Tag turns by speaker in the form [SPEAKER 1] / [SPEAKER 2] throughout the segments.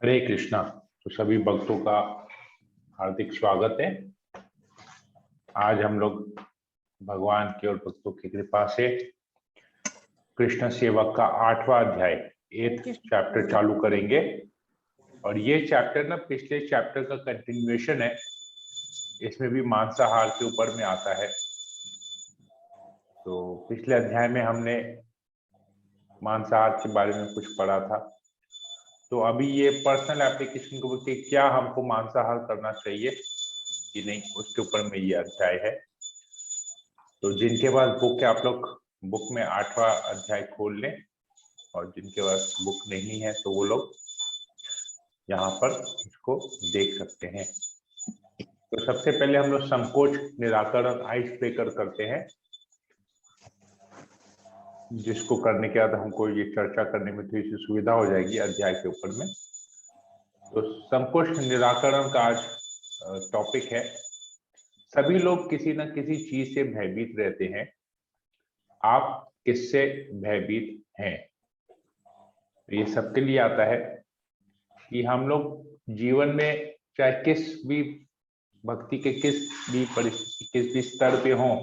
[SPEAKER 1] हरे कृष्णा। तो सभी भक्तों का हार्दिक स्वागत है। आज हम लोग भगवान की और भक्तों की कृपा से कृष्ण सेवक का 8वां अध्याय 8th चैप्टर चालू करेंगे। और ये चैप्टर ना पिछले चैप्टर का कंटिन्यूएशन है। इसमें भी मांसाहार के ऊपर में आता है। तो पिछले अध्याय में हमने मांसाहार के बारे में कुछ पढ़ा था। तो अभी ये पर्सनल एप्लीकेशन को बोलते क्या हमको मांसाहार करना चाहिए कि नहीं, उसके ऊपर में ये अध्याय है। तो जिनके पास बुक है आप लोग बुक में 8वां अध्याय खोल लें, और जिनके पास बुक नहीं है तो वो लोग यहाँ पर इसको देख सकते हैं। तो सबसे पहले हम लोग संकोच निराकरण आइस ब्रेकर करते हैं, जिसको करने के बाद हमको ये चर्चा करने में थोड़ी सी सुविधा हो जाएगी अध्याय के ऊपर में। तो संकोच निराकरण का आज टॉपिक है, सभी लोग किसी न किसी चीज से भयभीत रहते हैं। आप किससे भयभीत हैं? ये सबके लिए आता है कि हम लोग जीवन में चाहे किस भी भक्ति के किस भी परिस्थिति किस भी स्तर पे हों,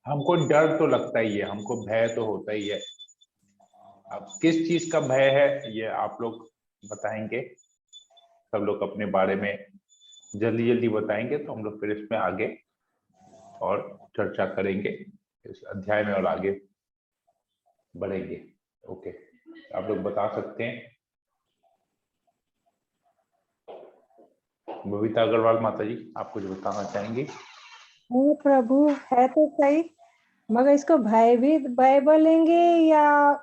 [SPEAKER 1] हमको डर तो लगता ही है, हमको भय तो होता ही है। अब किस चीज का भय है ये आप लोग बताएंगे, सब लोग अपने बारे में जल्दी जल्दी बताएंगे तो हम लोग फिर इसमें आगे और चर्चा करेंगे इस अध्याय में और आगे बढ़ेंगे। ओके, आप लोग बता सकते हैं। बबीता अग्रवाल माता जी, आप कुछ बताना चाहेंगे?
[SPEAKER 2] वो प्रभु है तो सही, मगर इसको भयभीत भय बोलेंगे या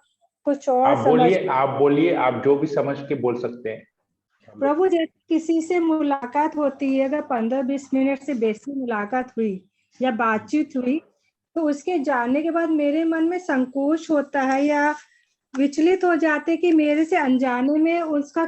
[SPEAKER 2] कुछ और?
[SPEAKER 1] आप बोलिए, आप जो भी समझ के बोल सकते हैं।
[SPEAKER 2] प्रभु, जैसे किसी से मुलाकात होती है, अगर 15-20 मिनट से बेसी मुलाकात हुई या बातचीत हुई, तो उसके जाने के बाद मेरे मन में संकोच होता है या विचलित हो जाते कि मेरे से अनजाने में उसका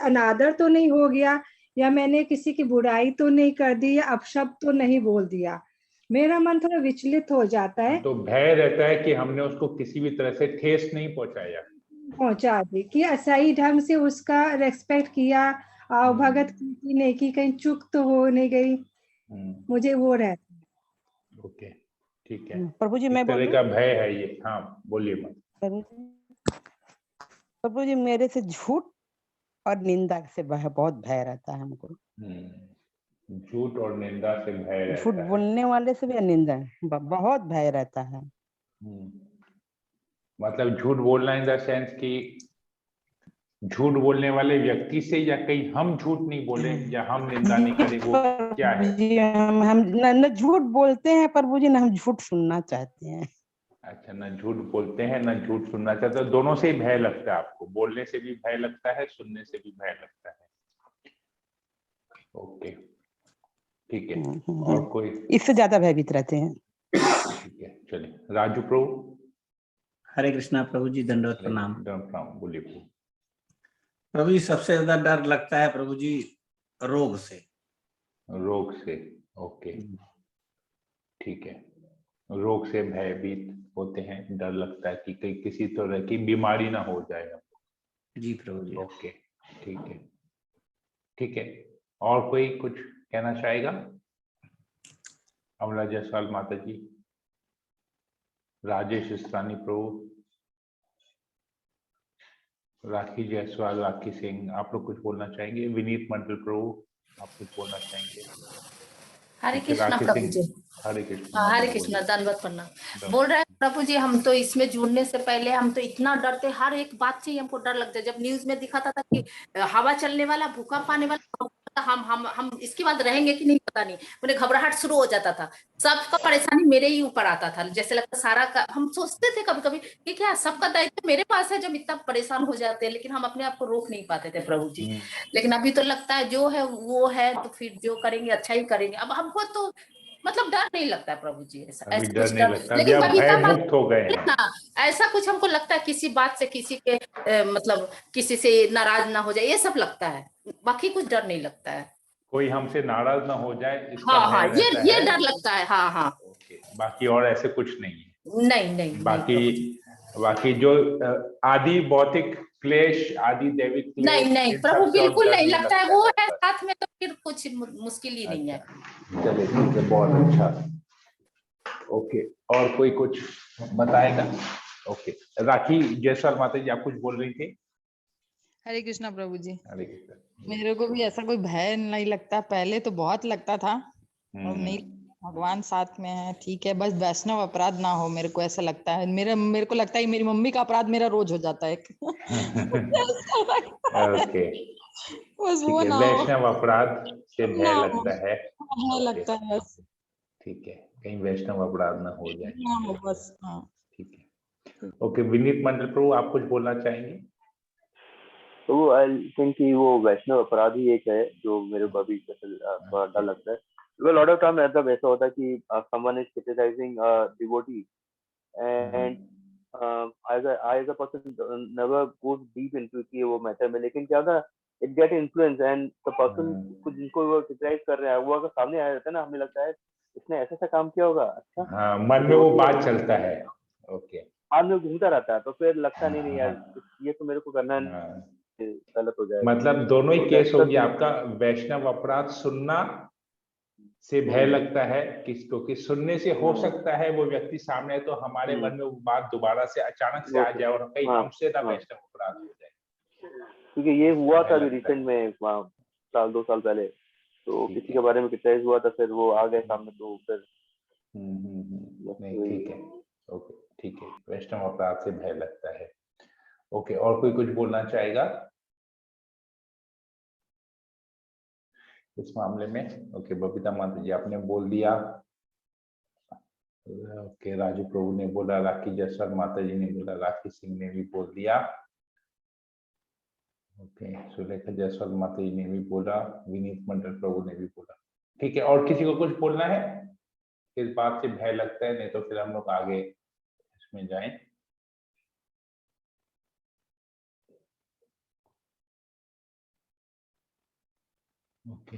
[SPEAKER 2] अनादर तो नहीं हो गया, या मैंने किसी की बुराई तो नहीं कर दी, या अपशब्द तो नहीं बोल दिया। मेरा मन थोड़ा विचलित हो जाता है।
[SPEAKER 1] तो भय रहता है कि हमने उसको किसी भी तरह से ठेस नहीं
[SPEAKER 2] पहुंचा दी कि सही ढंग से उसका रेस्पेक्ट किया, भगत की नहीं की, कहीं चूक तो हो नहीं गई। मुझे वो रहता है।
[SPEAKER 1] ओके, ठीक है।
[SPEAKER 3] प्रभु जी, मैं
[SPEAKER 1] इस तरह का भय है ये। हाँ, बोलिए मत।
[SPEAKER 3] प्रभु जी, मेरे से झूठ और निंदा से बहुत भय रहता है हमको।
[SPEAKER 1] झूठ और निंदा से भय रहता है।
[SPEAKER 3] झूठ बोलने वाले से भी निंदा बहुत भय रहता है।
[SPEAKER 1] मतलब झूठ बोलना इन द सेंस कि झूठ बोलने वाले व्यक्ति से, या कहीं हम झूठ नहीं बोले या हम निंदा नहीं करें, वो क्या है?
[SPEAKER 3] जी, हम न झूठ बोलते हैं प्रभु जी, न हम झूठ सुनना चाहते हैं।
[SPEAKER 1] अच्छा, ना झूठ बोलते हैं ना झूठ सुनना चाहते, दोनों से ही भय लगता है आपको? बोलने से भी भय लगता है, सुनने से भी भय लगता है। ओके, ठीक है। और कोई?
[SPEAKER 3] इससे ज्यादा भयभीत रहते हैं।
[SPEAKER 1] ठीक है, चलिए। राजू प्रभु।
[SPEAKER 4] हरे कृष्णा प्रभु जी, दंडवत प्रणाम।
[SPEAKER 1] बोलिए
[SPEAKER 4] प्रभु जी, सबसे ज्यादा डर लगता है प्रभु जी रोग से।
[SPEAKER 1] रोग से, ओके, ठीक है। रोग से भयभीत होते हैं, डर लगता है कि कहीं किसी तरह की बीमारी ना हो जाए हमको।
[SPEAKER 4] जी प्रभु जी।
[SPEAKER 1] ओके, ठीक है, ठीक है। और कोई कुछ कहना चाहेगा? अमला जायसवाल माता जी, राजेश इस्लानी प्रभु, राखी जायसवाल, राखी सिंह, आप लोग कुछ बोलना चाहेंगे? विनीत मंडल प्रभु, आप कुछ बोलना चाहेंगे?
[SPEAKER 5] हरे कृष्णा प्रभु जी।
[SPEAKER 1] हरे कृष्णा।
[SPEAKER 5] हरे कृष्णा, दंडवत प्रणाम। बोल रहे हैं प्रभु जी, हम तो इसमें जुड़ने से पहले हम तो इतना डरते, हर एक बात से ही हमको डर लगता है। जब न्यूज में दिखाता था कि हवा चलने वाला, भूकंप आने वाला, हम इसके बाद रहेंगे कि नहीं पता नहीं, मुझे घबराहट शुरू हो जाता था। सबका परेशानी मेरे ही ऊपर आता था, जैसे लगता सारा का, हम सोचते थे कभी कभी कि क्या सबका दायित्व मेरे पास है, जब इतना परेशान हो जाते हैं, लेकिन हम अपने आप को रोक नहीं पाते थे प्रभु जी। लेकिन अभी तो लगता है जो है वो है, तो फिर जो करेंगे अच्छा ही करेंगे। अब हमको तो मतलब डर नहीं लगता है प्रभु जी। ऐसा
[SPEAKER 1] डर नहीं लगता,
[SPEAKER 5] लेकिन
[SPEAKER 1] भयमुक्त हो गए हैं।
[SPEAKER 5] ऐसा कुछ हमको लगता है किसी बात से किसी के मतलब किसी से नाराज ना हो जाए, ये सब लगता है, बाकी कुछ डर नहीं लगता है।
[SPEAKER 1] कोई हमसे नाराज ना हो जाए, इसका
[SPEAKER 5] हाँ, ये डर
[SPEAKER 1] है।
[SPEAKER 5] लगता है। हाँ।
[SPEAKER 1] बाकी और ऐसे कुछ नहीं है।
[SPEAKER 5] नहीं।
[SPEAKER 1] बाकी जो आदि भौतिक क्लेश आदि दैविक क्लेश
[SPEAKER 5] नहीं नहीं
[SPEAKER 1] इन
[SPEAKER 5] प्रभु,
[SPEAKER 1] सब से और
[SPEAKER 5] बिल्कुल
[SPEAKER 1] डर
[SPEAKER 5] नहीं लगता है।
[SPEAKER 1] लगता
[SPEAKER 5] वो है
[SPEAKER 1] बस।
[SPEAKER 5] साथ में तो फिर कुछ मुश्किल ही नहीं है।
[SPEAKER 1] अच्छा, चलिए ठीक है, बहुत अच्छा। ओके, और कोई कुछ बताएगा? ओके, राखी जयसवाल माता जी आप कुछ बोल रही थी?
[SPEAKER 6] हरे कृष्णा प्रभु जी।
[SPEAKER 1] हरे कृष्ण।
[SPEAKER 6] मेरे को भी ऐसा कोई भय नहीं लगता, पहले तो बहुत लगता था, और नहीं, भगवान साथ में है, ठीक है। बस वैष्णव अपराध ना हो, मेरे को ऐसा लगता है। मेरे को लगता है मेरी मम्मी का अपराध मेरा रोज हो जाता है।
[SPEAKER 1] ओके,
[SPEAKER 6] बस
[SPEAKER 1] ठीक
[SPEAKER 6] वो
[SPEAKER 1] है,
[SPEAKER 6] ना हो,
[SPEAKER 1] वैष्णव अपराध से भय
[SPEAKER 6] ना हो,
[SPEAKER 1] लगता है।
[SPEAKER 6] भय लगता है बस,
[SPEAKER 1] ठीक है, कहीं वैष्णव अपराध ना हो जाए।
[SPEAKER 6] ना हो बस। हाँ
[SPEAKER 1] ठीक है, ओके। विनीत मंडल प्रभु आप कुछ बोलना चाहेंगे?
[SPEAKER 7] तो आई थिंक कि वो वैष्णव अपराध ही एक है जो मेरे को अभी थोड़ा डर लगता है। बिकॉज लॉट ऑफ टाइम मतलब ऐसा होता है कि someone is criticising devotee and as a person never goes deep into कि वो मैटर में, लेकिन क्या होता है it get influence and the person को जिनको वो क्रिटिसाइज कर रहे हैं वो अगर सामने आ जाता है ना, हमें लगता है इसने ऐसा काम किया होगा। अच्छा,
[SPEAKER 1] हाँ, मन में वो बात चलता है। ओके,
[SPEAKER 7] बाद में घूमता रहता है, तो फिर लगता नहीं यार ये तो मेरे को करना गलत हो जाएगा।
[SPEAKER 1] मतलब दोनों ही केस हो गया आपका। वैष्णव अपराध सुनना से भय लगता है क्योंकि सुनने से हो सकता है वो व्यक्ति सामने है तो हमारे मन में वो बात दोबारा से अचानक से आ जाए और कहीं हमसे ना वैष्णव अपराध हो जाए।
[SPEAKER 7] क्योंकि ये हुआ था अभी रिसेंट में, साल 2 साल पहले, तो किसी के बारे में क्रिटिसाइज हुआ था, फिर वो आ गए सामने, तो फिर
[SPEAKER 1] नहीं, ठीक है, ओके, ठीक है, वैष्णव अपराध से भय लगता है। ओके, और कोई कुछ बोलना चाहेगा इस मामले में? ओके, बबीता माता जी आपने बोल दिया। ओके, राजू प्रभु ने बोला, राखी जयसवाल माता जी ने बोला, राखी सिंह ने भी बोल दिया। ओके, सुलेखा जयसवाल माता जी ने भी बोला, विनीत मंडल प्रभु ने भी बोला। ठीक है, और किसी को कुछ बोलना है? इस बात से भय लगता है, नहीं तो फिर हम लोग आगे इसमें जाएं। ओके,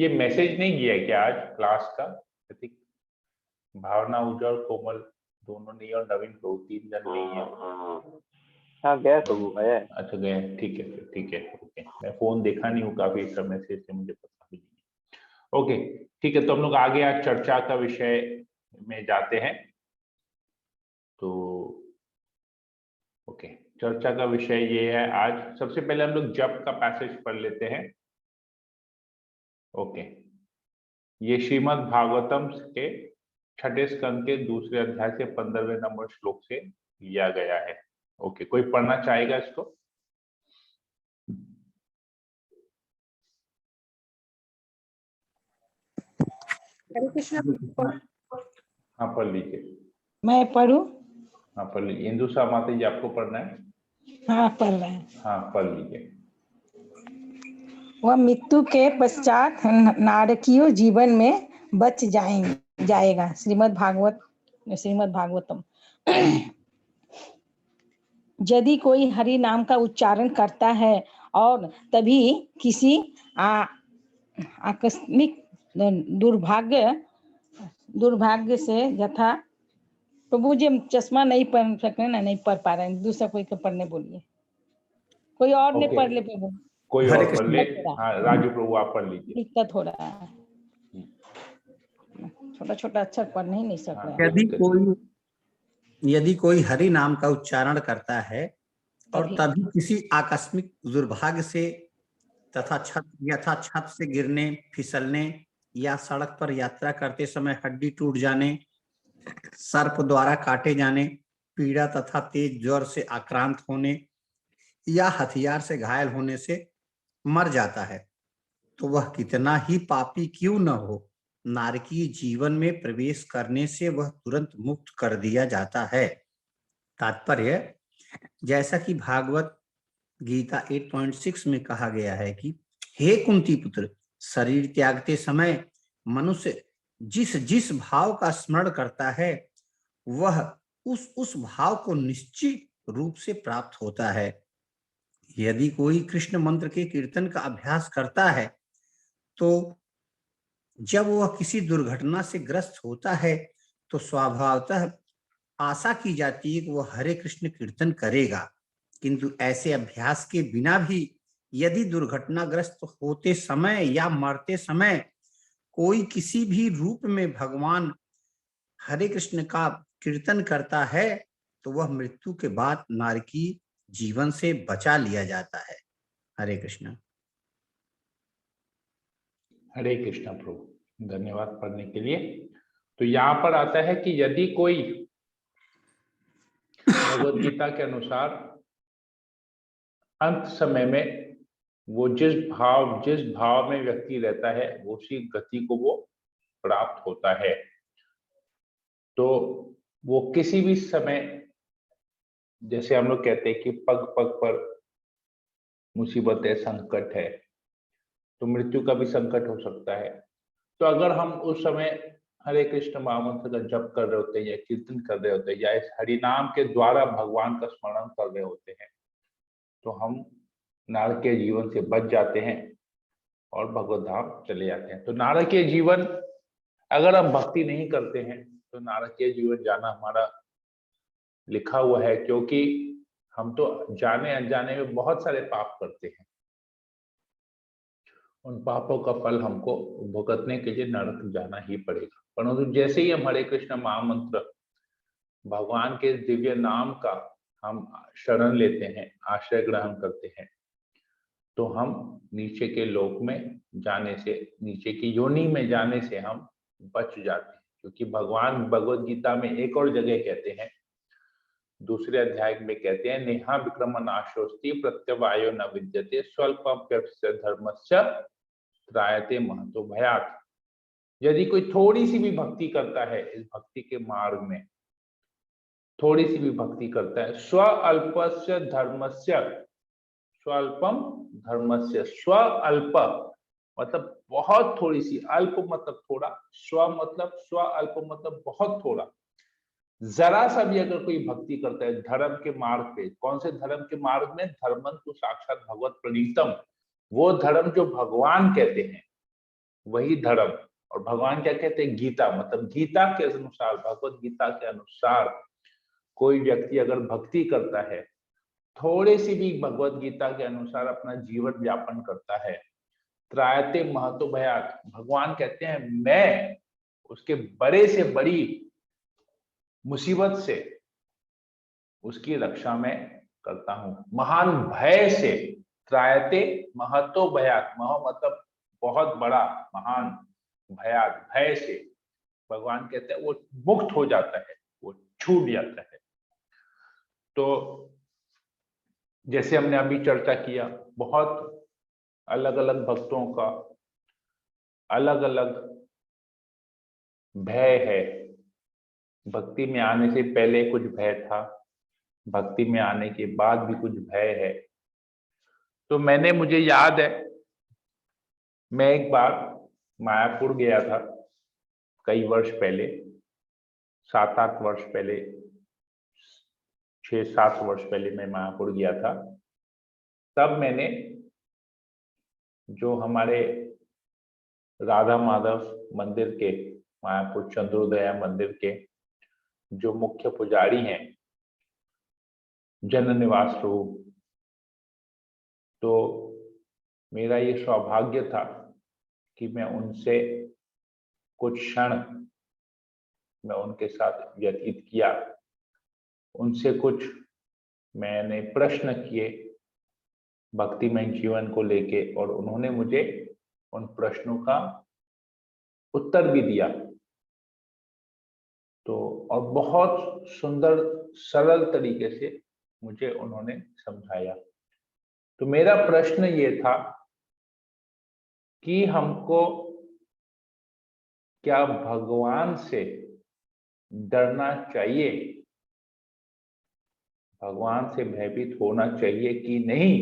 [SPEAKER 1] ये मैसेज नहीं गया क्या आज क्लास का? प्रतीक, भावना, उज्जवल, कोमल दोनों नहीं और नवीन प्रभु 3 जन नहीं है।
[SPEAKER 7] हाँ गया तो वो है।
[SPEAKER 1] अच्छा, गए, ठीक है, फिर ठीक है, ओके। मैं फोन देखा नहीं हूँ काफी समय से, इसलिए मुझे पता भी नहीं। ओके, ठीक है, तो हम लोग आगे आज चर्चा का विषय में जाते हैं। तो ओके, चर्चा का विषय ये है आज। सबसे पहले हम लोग जप का पैसेज पढ़ लेते हैं। ओके, ये श्रीमद् भागवतम के 6ठे स्कंद के 2 अध्याय से 15वें नंबर श्लोक से लिया गया है। ओके, कोई पढ़ना चाहेगा इसको?
[SPEAKER 2] हरे कृष्णा।
[SPEAKER 1] हाँ, पढ़ लीजिए।
[SPEAKER 3] मैं पढ़ूं?
[SPEAKER 1] हाँ, पढ़ लीजिए। इंदु सा माता जी आपको पढ़ना है?
[SPEAKER 3] हाँ पढ़ रहे हैं।
[SPEAKER 1] हाँ, पढ़ लीजिए।
[SPEAKER 3] वह मृत्यु के पश्चात नारकीय जीवन में बच जाएगा। श्रीमद् भागवतम। यदि कोई हरि नाम का उच्चारण करता है और तभी किसी आकस्मिक दुर्भाग्य से यथा, प्रभु जी चश्मा नहीं पहन सकते ना, नहीं पढ़ पा रहे हैं, दूसरा कोई को पढ़ने बोलिए, कोई और ने पढ़ ले प्रभु,
[SPEAKER 1] कोई और पढ़ ले। हाँ, राजू प्रभु आप पढ़ लीजिए।
[SPEAKER 3] दिक्कत हो रहा है, छोटा छोटा अक्षर पढ़ नहीं सक रहे।
[SPEAKER 4] यदि कोई हरि नाम का उच्चारण करता है और तभी किसी आकस्मिक दुर्भाग्य से तथा छत से गिरने, फिसलने या सड़क पर यात्रा करते समय हड्डी टूट जाने, सर्प द्वारा काटे जाने, पीड़ा तथा तेज ज्वर से आक्रांत होने या हथियार से घायल होने से मर जाता है, तो वह कितना ही पापी क्यों न हो, नारकीय जीवन में प्रवेश करने से वह तुरंत मुक्त कर दिया जाता है। तात्पर्य, जैसा कि भागवत गीता 8.6 में कहा गया है कि हे कुंती पुत्र, शरीर त्यागते समय मनुष्य जिस भाव का स्मरण करता है वह उस भाव को निश्चित रूप से प्राप्त होता है। यदि कोई कृष्ण मंत्र के कीर्तन का अभ्यास करता है तो जब वह किसी दुर्घटना से ग्रस्त होता है तो स्वभावतः आशा की जाती है कि वह हरे कृष्ण कीर्तन करेगा। किंतु ऐसे अभ्यास के बिना भी यदि दुर्घटनाग्रस्त होते समय या मरते समय कोई किसी भी रूप में भगवान हरे कृष्ण का कीर्तन करता है तो वह मृत्यु के बाद नारकी जीवन से बचा लिया जाता है। हरे कृष्ण।
[SPEAKER 1] हरे कृष्ण प्रभु, धन्यवाद पढ़ने के लिए। तो यहाँ पर आता है कि यदि कोई भगवद गीता के अनुसार अंत समय में वो जिस भाव में व्यक्ति रहता है उसी गति को वो प्राप्त होता है, तो वो किसी भी समय, जैसे हम लोग कहते हैं कि पग पग पर मुसीबत है, संकट है, तो मृत्यु का भी संकट हो सकता है। तो अगर हम उस समय हरे कृष्ण महामंत्र का जप कर रहे होते हैं या कीर्तन कर रहे होते हैं या इस हरिनाम के द्वारा भगवान का स्मरण कर रहे होते हैं, तो हम नारकीय जीवन से बच जाते हैं और भगवत धाम चले जाते हैं। तो नारकीय जीवन, अगर हम भक्ति नहीं करते हैं तो नारकीय जीवन जाना हमारा लिखा हुआ है, क्योंकि हम तो जाने अनजाने में बहुत सारे पाप करते हैं। उन पापों का फल हमको भुगतने के लिए नरक जाना ही पड़ेगा। परंतु जैसे ही हम हरे कृष्ण महामंत्र, भगवान के दिव्य नाम का हम शरण लेते हैं, आश्रय ग्रहण करते हैं, तो हम नीचे के लोक में जाने से, नीचे की योनि में जाने से हम बच जाते हैं। क्योंकि भगवान भगवद गीता में एक और जगह कहते हैं, दूसरे अध्याय में कहते हैं, नेहा विक्रम नाशोस्ति प्रत्यवायो न विद्यते स्वल्पस्य धर्मस्य त्रायते महतो भयात्। यदि कोई थोड़ी सी भी भक्ति करता है, इस भक्ति के मार्ग में थोड़ी सी भी भक्ति करता है, स्वअल्पस्य धर्मस्य, स्वल्पम धर्मस्य, स्वअल्प मतलब बहुत थोड़ी सी, अल्प मतलब थोड़ा, स्व मतलब स्वअल्प मतलब बहुत थोड़ा, जरा सा भी अगर कोई भक्ति करता है धर्म के मार्ग पे, कौन से धर्म के मार्ग में? धर्मं तु साक्षात भगवत प्रणीतम, वो धर्म जो भगवान कहते हैं वही धर्म। और भगवान क्या कहते हैं? गीता, मतलब गीता के अनुसार, भगवत गीता के अनुसार कोई व्यक्ति अगर भक्ति करता है, थोड़ी सी भी भगवत गीता के अनुसार अपना जीवन व्यापन करता है, त्रायते महतो भयात्, भगवान कहते हैं मैं उसके बड़े से बड़ी मुसीबत से उसकी रक्षा में करता हूं, महान भय से, त्रायते महतो भयात्, मह मतलब बहुत बड़ा, महान, भयात् भय से, भगवान कहते हैं वो मुक्त हो जाता है, वो छूट जाता है। तो जैसे हमने अभी चर्चा किया, बहुत अलग अलग भक्तों का अलग अलग भय है। भक्ति में आने से पहले कुछ भय था, भक्ति में आने के बाद भी कुछ भय है। तो मुझे याद है, मैं एक बार मायापुर गया था कई वर्ष पहले, 7-8 वर्ष पहले, 6-7 वर्ष पहले मैं मायापुर गया था। तब मैंने जो हमारे राधा माधव मंदिर के, मायापुर चंद्रोदया मंदिर के जो मुख्य पुजारी हैं, जन निवास प्रभु, तो मेरा ये सौभाग्य था कि मैं उनसे कुछ क्षण मैं उनके साथ व्यतीत किया, उनसे कुछ मैंने प्रश्न किए भक्तिमय जीवन को लेके, और उन्होंने मुझे उन प्रश्नों का उत्तर भी दिया। तो और बहुत सुंदर सरल तरीके से मुझे उन्होंने समझाया। तो मेरा प्रश्न ये था कि हमको क्या भगवान से डरना चाहिए, भगवान से भयभीत होना चाहिए कि नहीं?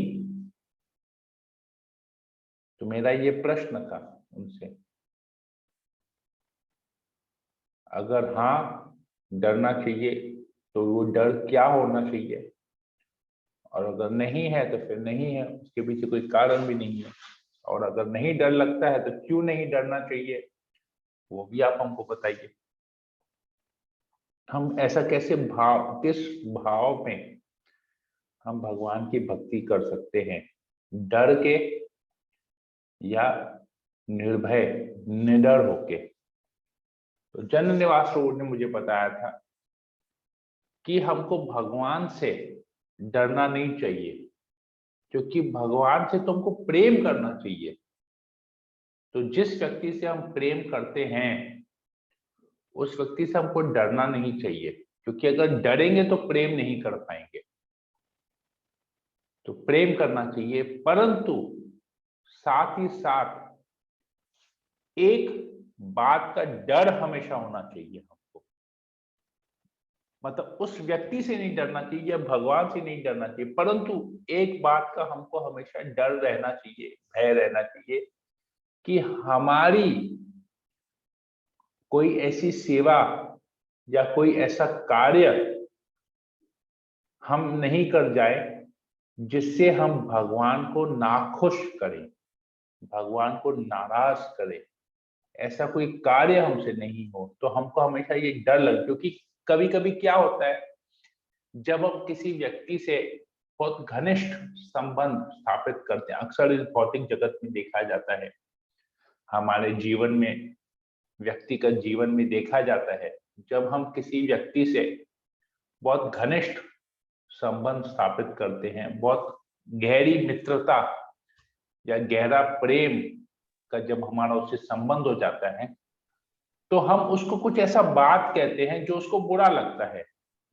[SPEAKER 1] तो मेरा ये प्रश्न था उनसे। अगर हाँ डरना चाहिए तो वो डर क्या होना चाहिए, और अगर नहीं है तो फिर नहीं है, उसके पीछे कोई कारण भी नहीं है। और अगर नहीं डर लगता है तो क्यों नहीं डरना चाहिए, वो भी आप हमको बताइए। हम ऐसा कैसे किस भाव में हम भगवान की भक्ति कर सकते हैं, डर के या निर्भय निडर होके। तो जन निवास प्रभु ने मुझे बताया था कि हमको भगवान से डरना नहीं चाहिए, क्योंकि भगवान से तो हमको प्रेम करना चाहिए। तो जिस व्यक्ति से हम प्रेम करते हैं उस व्यक्ति से हमको डरना नहीं चाहिए, क्योंकि अगर डरेंगे तो प्रेम नहीं कर पाएंगे। तो प्रेम करना चाहिए, परंतु साथ ही साथ एक बात का डर हमेशा होना चाहिए हमको। मतलब उस व्यक्ति से नहीं डरना चाहिए, भगवान से नहीं डरना चाहिए, परंतु एक बात का हमको हमेशा डर रहना चाहिए, भय रहना चाहिए कि हमारी कोई ऐसी सेवा या कोई ऐसा कार्य हम नहीं कर जाए जिससे हम भगवान को नाखुश करें, भगवान को नाराज करें। ऐसा कोई कार्य हमसे नहीं हो, तो हमको हमेशा ये डर लगे। क्योंकि कभी कभी क्या होता है, जब हम किसी व्यक्ति से बहुत घनिष्ठ संबंध स्थापित करते हैं, अक्सर इस भौतिक जगत में देखा जाता है, हमारे जीवन में, व्यक्तिगत जीवन में देखा जाता है, जब हम किसी व्यक्ति से बहुत घनिष्ठ संबंध स्थापित करते हैं, बहुत गहरी मित्रता या गहरा प्रेम का जब हमारा उससे संबंध हो जाता है, तो हम उसको कुछ ऐसा बात कहते हैं जो उसको बुरा लगता है,